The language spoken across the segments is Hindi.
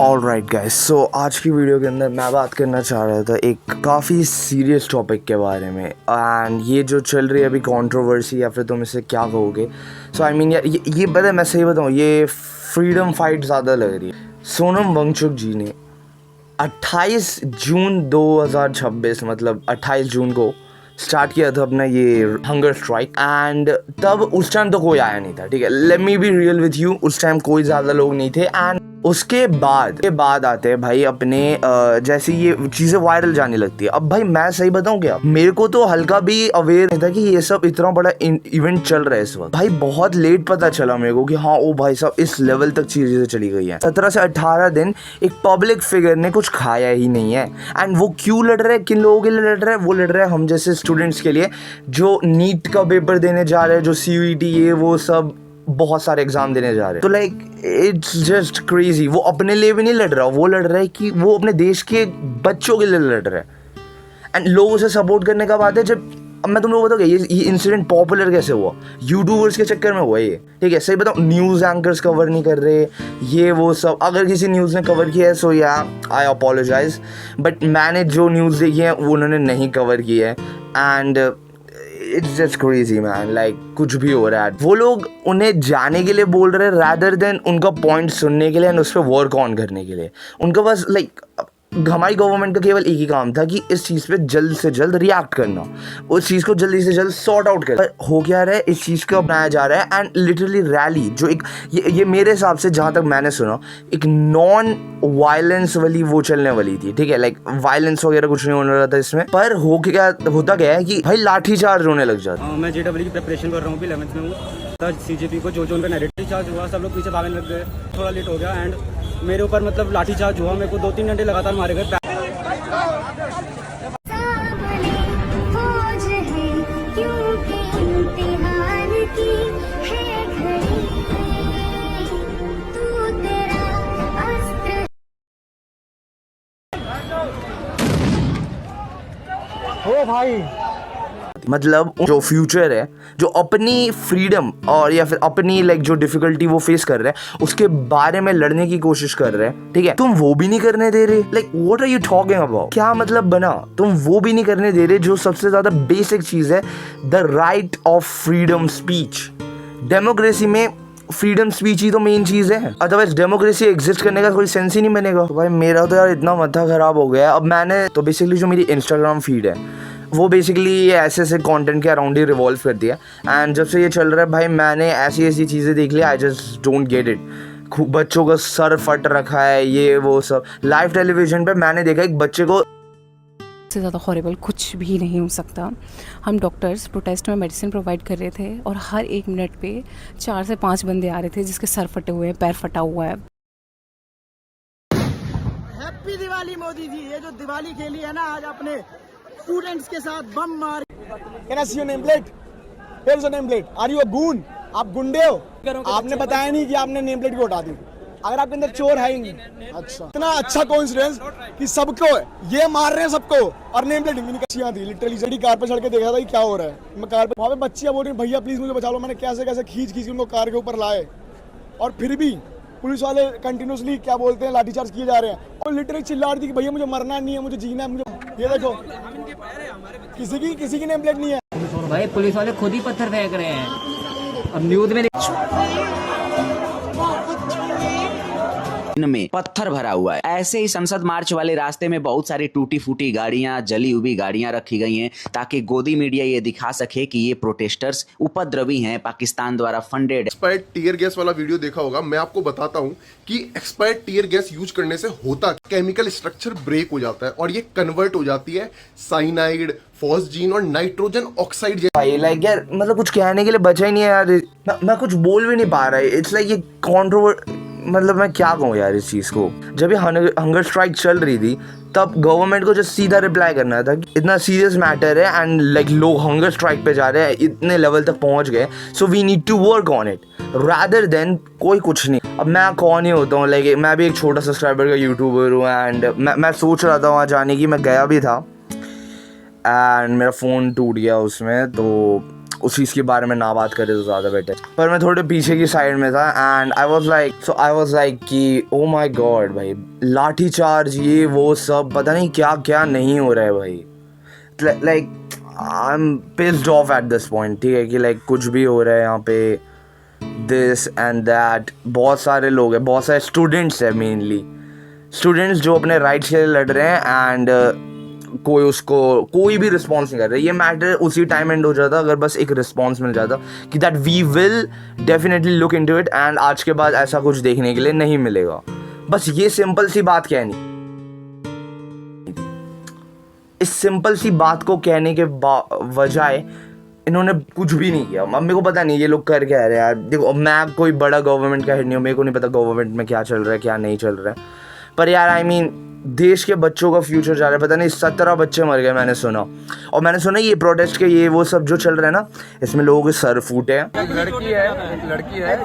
ऑलराइट गाइस, सो आज की वीडियो के अंदर मैं बात करना चाह रहा था एक काफ़ी सीरियस टॉपिक के बारे में। एंड ये जो चल रही है अभी कंट्रोवर्सी, या फिर तुम इसे क्या कहोगे। सो आई मीन यार ये पता है, मैं सही बताऊँ, ये फ्रीडम फाइट ज़्यादा लग रही है। सोनम वांगचुक जी ने 28 जून 2026 मतलब 28 जून को स्टार्ट किया था अपना ये हंगर स्ट्राइक। एंड तब उस टाइम तो कोई आया नहीं था, ठीक है, let me be real with you, उस टाइम कोई ज़्यादा लोग नहीं थे। एंड उसके बाद आते हैं भाई अपने जैसे ये चीज़ें वायरल जाने लगती है। अब भाई मैं सही बताऊं क्या, मेरे को तो हल्का भी अवेयर नहीं था कि ये सब इतना बड़ा इवेंट चल रहा है इस वक्त। भाई बहुत लेट पता चला मेरे को कि हाँ ओ भाई साहब इस लेवल तक चीज़ें चली गई हैं। 17 से 18 दिन एक पब्लिक फिगर ने कुछ खाया ही नहीं है। एंड वो क्यों लड़ रहे हैं, किन लोगों के लिए लड़ रहे हैं? वो लड़ रहे हैं हम जैसे स्टूडेंट्स के लिए जो नीट का पेपर देने जा रहे हैं, जो CUET ये वो सब बहुत सारे एग्जाम देने जा रहे हैं। तो लाइक इट्स जस्ट क्रेजी। वो अपने लिए भी नहीं लड़ रहा, वो लड़ रहा है कि वो अपने देश के बच्चों के लिए लड़ रहा है। एंड लोग उसे सपोर्ट करने का बात है। जब अब मैं तुम लोग बताऊँ ये इंसिडेंट पॉपुलर कैसे हुआ, यूट्यूबर्स के चक्कर में हुआ ये, ठीक है। सही बताऊँ, न्यूज़ एंकर्स कवर नहीं कर रहे ये वो सब। अगर किसी न्यूज़ ने कवर किया है सो या आई अपोलोजाइज, बट मैंने जो न्यूज़ देखी है वो उन्होंने नहीं कवर की है। And it's just crazy man, like कुछ भी हो रहा है। वो लोग उन्हें जाने के लिए बोल रहे हैं रादर देन उनका पॉइंट सुनने के लिए एंड उस पर वर्क ऑन करने के लिए। उनका बस लाइक हमारी गवर्नमेंट का केवल एक ही काम था कि इस चीज़ पे जल्द से जल्द रिएक्ट करना, उस चीज़ को जल्दी से जल्द सॉर्ट आउट करना। पर हो क्या रहा है, इस चीज़ को अपनाया जा रहा है। एंड लिटरली रैली जो एक ये मेरे हिसाब से जहाँ तक मैंने सुना एक नॉन वायलेंस वाली वो चलने वाली थी, ठीक है। लाइक वायलेंस वगैरह कुछ नहीं होने वाला था इसमें। पर होता क्या है कि भाई लाठी चार्ज होने लग जाता है। मैं JEE की प्रिपरेशन कर रहा हूँ, 11th में हूँ। CJP को जो उनका नैरेटिव चार्ज हुआ, सब लोग पीछे भागने लग गए, थोड़ा लेट हो गया। एंड मेरे ऊपर मतलब लाठी चार्ज हुआ, मेरे को 2-3 घंटे लगातार मारे गए। ओ भाई मतलब जो फ्यूचर है, जो अपनी फ्रीडम और या फिर अपनी लाइक जो डिफिकल्टी वो फेस कर रहे हैं उसके बारे में लड़ने की कोशिश कर रहे हैं, ठीक है। तुम वो भी नहीं करने दे रहे। Like what are you talking about? क्या मतलब बना? तुम वो भी नहीं करने दे रहे जो सबसे ज्यादा बेसिक चीज है, the right of freedom speech. Democracy में फ्रीडम स्पीच ही तो मेन चीज़ है, अदरवाइज डेमोक्रेसी एग्जिस्ट करने का कोई सेंस ही नहीं बनेगा। तो भाई मेरा तो यार इतना माथा खराब हो गया। अब मैंने तो बेसिकली जो मेरी इंस्टाग्राम फीड है वो बेसिकली ये ऐसे कंटेंट के अराउंड ही रिवॉल्व कर दिया। एंड जब से ये चल रहा है भाई मैंने ऐसी चीज़ें देख ली, I just don't get it. बच्चों का सर फट रखा है, ये वो सब लाइव टेलीविजन पे मैंने देखा एक बच्चे को। से ज़्यादा हॉरिबल कुछ भी नहीं हो सकता। हम डॉक्टर्स प्रोटेस्ट में मेडिसिन प्रोवाइड कर रहे थे और हर 1 मिनट पे 4 से 5 बंदे आ रहे थे जिसके सर फटे हुए हैं, पैर फटा हुआ है। हैप्पी दिवाली मोदी जी। ये जो दिवाली खेली है ना आज अपने स्टूडेंट्स के साथ बम मार। Can I see your name plate? Here's your name plate. Are you a goon? आप गुंडे हो? आपने बताया नहीं कि आपने नेम प्लेट को हटा दी। अगर आपके अंदर चोर है ही नहीं। अच्छा, इतना अच्छा कोइंसिडेंस कि सबको ये मार रहे हैं सबको और नेम प्लेट भी नहीं थी। लिटरली जड़ी कार पे चढ़ के देखा था कि क्या हो रहा है। मैं कार पे, वहाँ पे बच्चियां बोल रही भैया प्लीज मुझे बचा लो। मैंने कैसे खींच के उनको कार के ऊपर लाए और फिर भी पुलिस वाले कंटिन्यूसली क्या बोलते हैं लाठीचार्ज किए जा रहे हैं। और लिटरली चिल्ला रही थी कि भैया मुझे मरना नहीं है, मुझे जीना है। मुझे ये देखो किसी की नेम प्लेट नहीं है। भाई पुलिस वाले खुद ही पत्थर फेंक रहे हैं। अब न्यूज में में पत्थर भरा हुआ है। ऐसे ही संसद मार्च वाले रास्ते में बहुत सारी टूटी फूटी गाड़ियां, जली हुई गाड़ियां रखी गई हैं ताकि गोदी मीडिया ये दिखा सके कि ये प्रोटेस्टर्स उपद्रवी हैं, पाकिस्तान द्वारा फंडेड। एक्सपायर्ड टीयर गैस वाला वीडियो देखा होगा। मैं आपको बताता हूं कि एक्सपायर्ड टीयर गैस यूज करने से होता केमिकल स्ट्रक्चर ब्रेक हो जाता है और ये कन्वर्ट हो जाती है साइनाइड, फॉस्जीन और नाइट्रोजन ऑक्साइड। लाइक यार मतलब कुछ कहने के लिए बचा ही नहीं है यार। मैं कुछ बोल भी नहीं पा रहा है। इट्स लाइक ये मतलब मैं क्या कहूँ यार इस चीज़ को। जब ये हंगर स्ट्राइक चल रही थी तब गवर्नमेंट को जो सीधा रिप्लाई करना था कि इतना सीरियस मैटर है एंड लाइक लोग हंगर स्ट्राइक पे जा रहे हैं, इतने लेवल तक पहुंच गए, so we need to work on it rather than कोई कुछ नहीं। अब मैं कौन ही होता हूँ, लाइक मैं भी एक छोटा सब्सक्राइबर का यूट्यूबर हूँ। एंड मैं सोच रहा था वहाँ जाने की, मैं गया भी था एंड मेरा फ़ोन टूट गया उसमें। तो उस चीज़ के बारे में ना बात करें तो ज़्यादा बेटर। पर मैं थोड़े पीछे की साइड में था एंड आई वाज लाइक कि ओ माय गॉड भाई, लाठी चार्ज ये वो सब पता नहीं क्या क्या नहीं हो रहा है भाई। Like I am pissed off at this point, ठीक है, कि लाइक कुछ भी हो रहा है यहाँ पे, दिस एंड दैट। बहुत सारे लोग हैं, बहुत सारे स्टूडेंट्स हैं, मेनली स्टूडेंट्स जो अपने राइट्स के लिए लड़ रहे हैं एंड कोई भी रिस्पॉन्स नहीं कर रहा। ये मैटर उसी टाइम एंड हो जाता अगर बस एक रिस्पॉन्स मिल जाता कि that we will definitely look into it and आज के बाद ऐसा कुछ देखने के लिए नहीं मिलेगा। बस ये सिंपल सी बात कहनी, इस सिंपल सी बात को कहने के बजाय इन्होंने कुछ भी नहीं किया। अब मेरे को पता नहीं ये लोग कर क्या रहे हैं यार। देखो मैं कोई बड़ा गवर्नमेंट का हेड नहीं हूँ, मेरे को नहीं पता गवर्नमेंट में क्या चल रहा है क्या नहीं चल रहा है, पर यार आई मीन देश के बच्चों का फ्यूचर जा रहा है। पता नहीं 17 बच्चे मर गए मैंने सुना, और मैंने सुना ये प्रोटेस्ट के ये वो सब जो चल रहा है ना, इसमें लोगों के सर फूटे हैं। एक लड़की है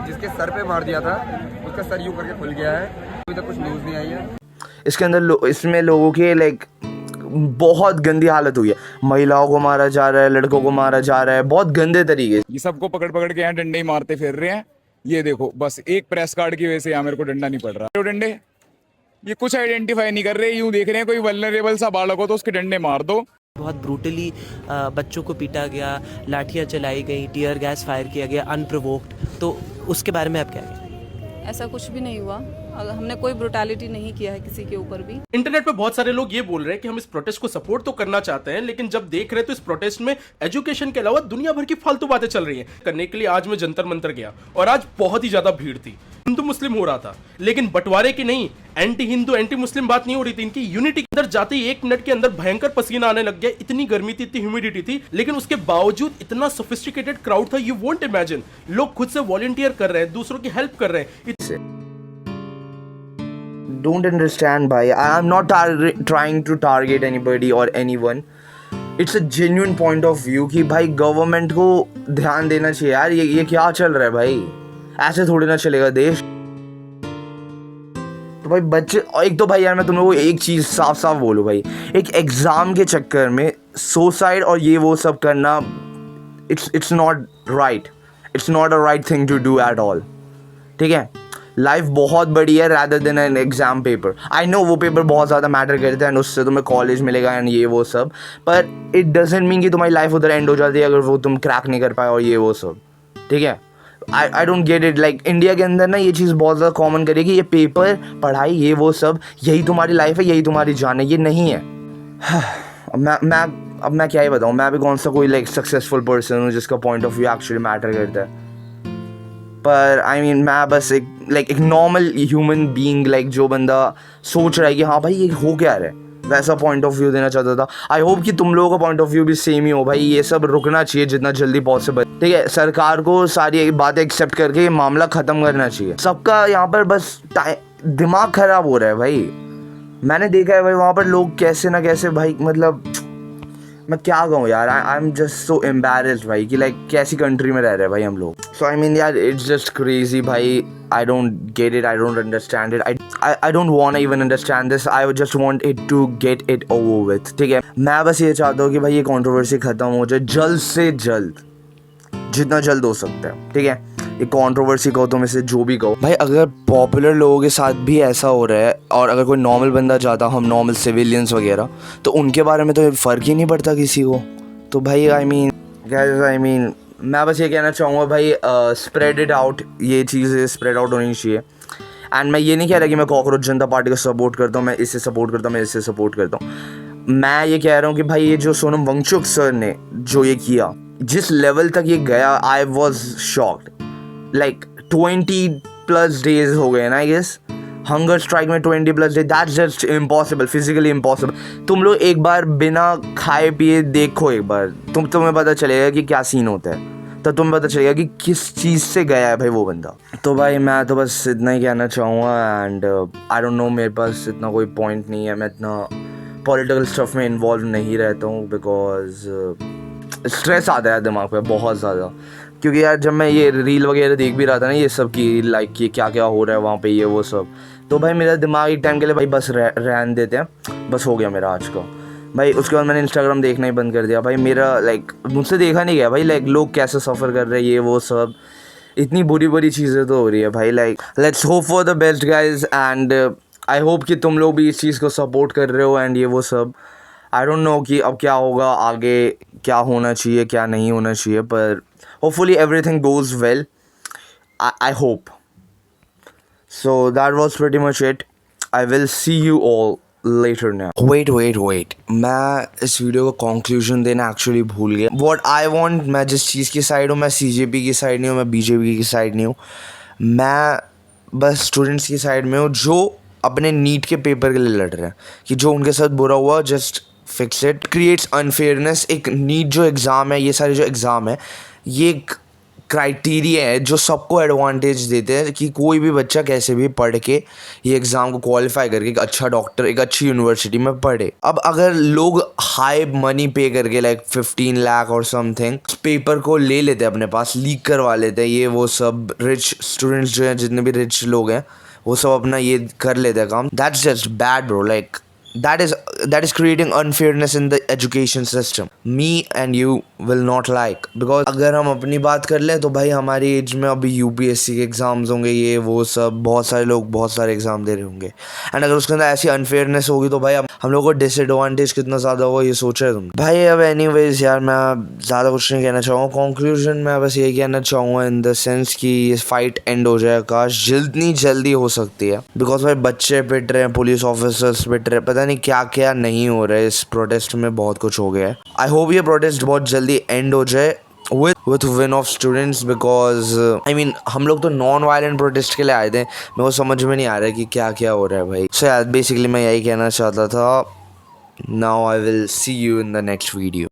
जिसके सर पे मार दिया था, उसका सर यूं करके खुल गया है, अभी तक कुछ न्यूज़ नहीं आई है। इसके अंदर इसमें लोगों के लाइक बहुत गंदी हालत हुई है, महिलाओं को मारा जा रहा है, लड़कों को मारा जा रहा है बहुत गंदे तरीके से। ये सबको पकड़ पकड़ के यहाँ डंडे ही मारते फिर रहे हैं। ये देखो बस एक प्रेस कार्ड की वजह से यहाँ मेरे को डंडा नहीं पड़ रहा। जो डंडे ये कुछ आइडेंटिफाई नहीं कर रहे, यूं देख रहे हैं कोई वल्नरेबल सा बालक हो तो उसके डंडे मार दो। बहुत ब्रूटली बच्चों को पीटा गया, लाठियाँ चलाई गई, टीयर गैस फायर किया गया अनप्रोवोक्ड, तो उसके बारे में आप क्या कहें? ऐसा कुछ भी नहीं हुआ, अगर हमने कोई ब्रुटैलिटी नहीं किया है किसी के ऊपर भी। इंटरनेट पे बहुत सारे लोग ये बोल रहे हैं कि हम इस प्रोटेस्ट को सपोर्ट तो करना चाहते हैं, लेकिन जब देख रहे हैं तो इस प्रोटेस्ट में एजुकेशन के अलावा दुनिया भर की फालतू बातें चल रही हैं। करने के लिए आज मैं जंतर मंतर गया और आज बहुत ही ज्यादा भीड़ थी। हिंदू मुस्लिम हो रहा था, लेकिन बंटवारे की नहीं, एंटी हिंदू एंटी मुस्लिम बात नहीं हो रही थी। इनकी यूनिटी के अंदर जाते ही 1 मिनट के अंदर भयंकर पसीना आने लग गया। इतनी गर्मी थी, इतनी ह्यूमिडिटी थी, लेकिन उसके बावजूद इतना सोफिस्टिकेटेड क्राउड था, यू वोंट इमेजिन। लोग खुद से वॉलंटियर कर रहे हैं, दूसरों की हेल्प कर रहे हैं। Don't understand bhai, I'm not trying to target anybody or anyone. It's a genuine point of view कि भाई गवर्नमेंट को ध्यान देना चाहिए यार। ये क्या चल रहा है भाई, ऐसे थोड़ी ना चलेगा देश। तो भाई बच्चे, एक तो भाई यार मैं तुम लोगों को एक चीज़ साफ साफ बोलूँ भाई, एक एग्ज़ाम के चक्कर में सुसाइड और ये वो सब करना, it's not right, it's not a right thing to do at all, ठीक है। लाइफ बहुत बड़ी है rather than an exam paper. I know वो पेपर बहुत ज़्यादा मैटर करते हैं एंड उससे तुम्हें कॉलेज मिलेगा एंड ये वो सब, पर इट डजेंट मीन कि तुम्हारी लाइफ उधर एंड हो जाती है अगर वो तुम क्रैक नहीं कर पाए और ये वो सब, ठीक है। आई don't get it. Like India के अंदर ना ये चीज़ बहुत ज़्यादा कॉमन करेगी, ये पेपर पढ़ाई ये वो सब यही तुम्हारी लाइफ है, यही तुम्हारी जान है, ये नहीं है। अब मैं क्या ही बताऊँ, मैं भी कौन सा कोई लाइक सक्सेसफुल पर्सन हूँ जिसका point of view actually matter करता है। पर आई मीन मैं बस एक नॉर्मल ह्यूमन बीइंग, लाइक जो बंदा सोच रहा है कि हाँ भाई ये हो क्या रहा है, वैसा पॉइंट ऑफ व्यू देना चाहता था। आई होप कि तुम लोगों का पॉइंट ऑफ व्यू भी सेम ही हो भाई। ये सब रुकना चाहिए जितना जल्दी पॉसिबल, ठीक है। सरकार को सारी बातें एक्सेप्ट करके ये मामला ख़त्म करना चाहिए। सबका यहाँ पर बस दिमाग ख़राब हो रहा है भाई। मैंने देखा है भाई वहाँ पर लोग कैसे ना कैसे भाई, मतलब मैं क्या कहूँ यार, I am just so embarrassed भाई कि लाइक कैसी कंट्री में रह रहे हैं भाई हम लोग। सो आई मीन यार इट्स जस्ट क्रेजी भाई। I don't get it, I don't understand it, I don't want even understand this, I just want it to get it over with, ठीक है। मैं बस ये चाहता हूँ कि भाई ये कंट्रोवर्सी ख़त्म हो जाए जल्द से जल्द, जितना जल्द हो सकता है, ठीक है। ये कंट्रोवर्सी कहो तुम इसे जो भी कहो भाई, अगर पॉपुलर लोगों के साथ भी ऐसा हो रहा है और अगर कोई नॉर्मल बंदा जाता, हम नॉर्मल सिविलियंस वगैरह, तो उनके बारे में तो फ़र्क ही नहीं पड़ता किसी को। तो भाई आई मीन मैं बस ये कहना चाहूँगा भाई, स्प्रेड इट आउट, ये चीज़ें स्प्रेड आउट होनी चाहिए। एंड मैं ये नहीं कह रहा कि मैं कॉकरोच जनता पार्टी को सपोर्ट करता हूँ, मैं इससे सपोर्ट करता हूँ, मैं इससे सपोर्ट करता हूँ। मैं ये कह रहा हूँ कि भाई ये जो सोनम वांगचुक सर ने जो ये किया, जिस लेवल तक ये गया, I was shocked. Like 20+ days हो गए ना, आई गेस हंगर स्ट्राइक में 20+ days, that's just impossible, physically impossible. तुम लोग एक बार बिना खाए पिए देखो, एक बार तुम्हें पता चलेगा कि क्या सीन होता है, तो तुम्हें पता चलेगा कि किस चीज़ से गया है भाई वो बंदा। तो भाई मैं तो बस इतना ही कहना चाहूँगा एंड आई डोंट नो, मेरे पास इतना कोई पॉइंट नहीं है, मैं इतना पॉलिटिकल स्टफ में इन्वॉल्व नहीं रहता हूँ बिकॉज स्ट्रेस आता है दिमाग पे बहुत ज़्यादा। क्योंकि यार जब मैं ये रील वगैरह देख भी रहा था ना, ये सब की लाइक ये क्या क्या हो रहा है वहाँ पे ये वो सब, तो भाई मेरा दिमाग एक टाइम के लिए भाई बस रहने देते हैं, बस हो गया मेरा आज का। भाई उसके बाद मैंने इंस्टाग्राम देखना ही बंद कर दिया भाई। मेरा लाइक मुझसे देखा नहीं गया भाई, लाइक लोग कैसे सफ़र कर रहे हैं, ये वो सब इतनी बुरी बुरी चीज़ें तो हो रही है भाई। Like let's hope for the best guys, and I hope कि तुम लोग भी इस चीज़ को सपोर्ट कर रहे हो एंड ये वो सब। आई डोंट नो कि अब क्या होगा आगे, क्या होना चाहिए क्या नहीं होना चाहिए, पर hopefully everything goes well, I hope. So that was pretty much it. I will see you all later now. Wait. मैं इस वीडियो को कंक्लूजन देना एक्चुअली भूल गया. What I want, मैं जिस चीज़ की साइड हूँ, मैं CJP की साइड नहीं हूँ, मैं BJP की साइड नहीं हूँ. मैं बस स्टूडेंट्स की साइड में हूँ जो अपने नीट के पेपर के लिए लड़ रहे हैं. कि जो उनके साथ बुरा हुआ just fix it. Creates unfairness. एक नीट जो एग्ज़ाम है, ये सारे जो एग्ज़ाम है, ये एक क्राइटेरिया है जो सबको एडवांटेज देते हैं कि कोई भी बच्चा कैसे भी पढ़ के ये एग्ज़ाम को क्वालिफाई करके एक अच्छा डॉक्टर एक अच्छी यूनिवर्सिटी में पढ़े. अब अगर लोग हाई मनी पे करके लाइक 15 लाख और समथिंग पेपर को ले लेते हैं अपने पास, लीक करवा लेते हैं, ये वो सब रिच स्टूडेंट्स जो हैं, जितने भी रिच लोग हैं वो सब अपना ये कर लेते हैं काम. That's just bad bro. Like that is creating unfairness in the education system. Me and you will not like, because अगर हम अपनी बात कर लें तो भाई हमारी एज में अभी UPSC के एग्ज़ाम्स होंगे, ये वो सब, बहुत सारे लोग बहुत सारे एग्ज़ाम दे रहे होंगे. एंड अगर उसके अंदर ऐसी अनफेयरनेस होगी तो भाई हम लोगों को डिसएडवांटेज कितना ज़्यादा होगा ये सोच रहे तुम भाई. अब एनीवेज यार मैं ज़्यादा कुछ नहीं कहना चाहूँगा. कंक्लूजन में बस यही कहना चाहूँगा इन द सेंस कि ये फाइट एंड हो जाए. काश जितनी जल्दी हो सकती है, बिकॉज भाई बच्चे पिट रहे हैं, पुलिस ऑफिसर्स पिट रहे हैं, पता नहीं क्या क्या नहीं हो रहा है. इस प्रोटेस्ट में बहुत कुछ हो गया है. आई होप ये प्रोटेस्ट बहुत जल्दी एंड हो जाए with win of students, because I mean हम लोग तो नॉन वायलेंट प्रोटेस्ट के लिए आए थे. मेरे को समझ में नहीं आ रहा है कि क्या क्या हो रहा है भाई. सो यार बेसिकली मैं यही कहना चाहता था. Now I will see you in the next video.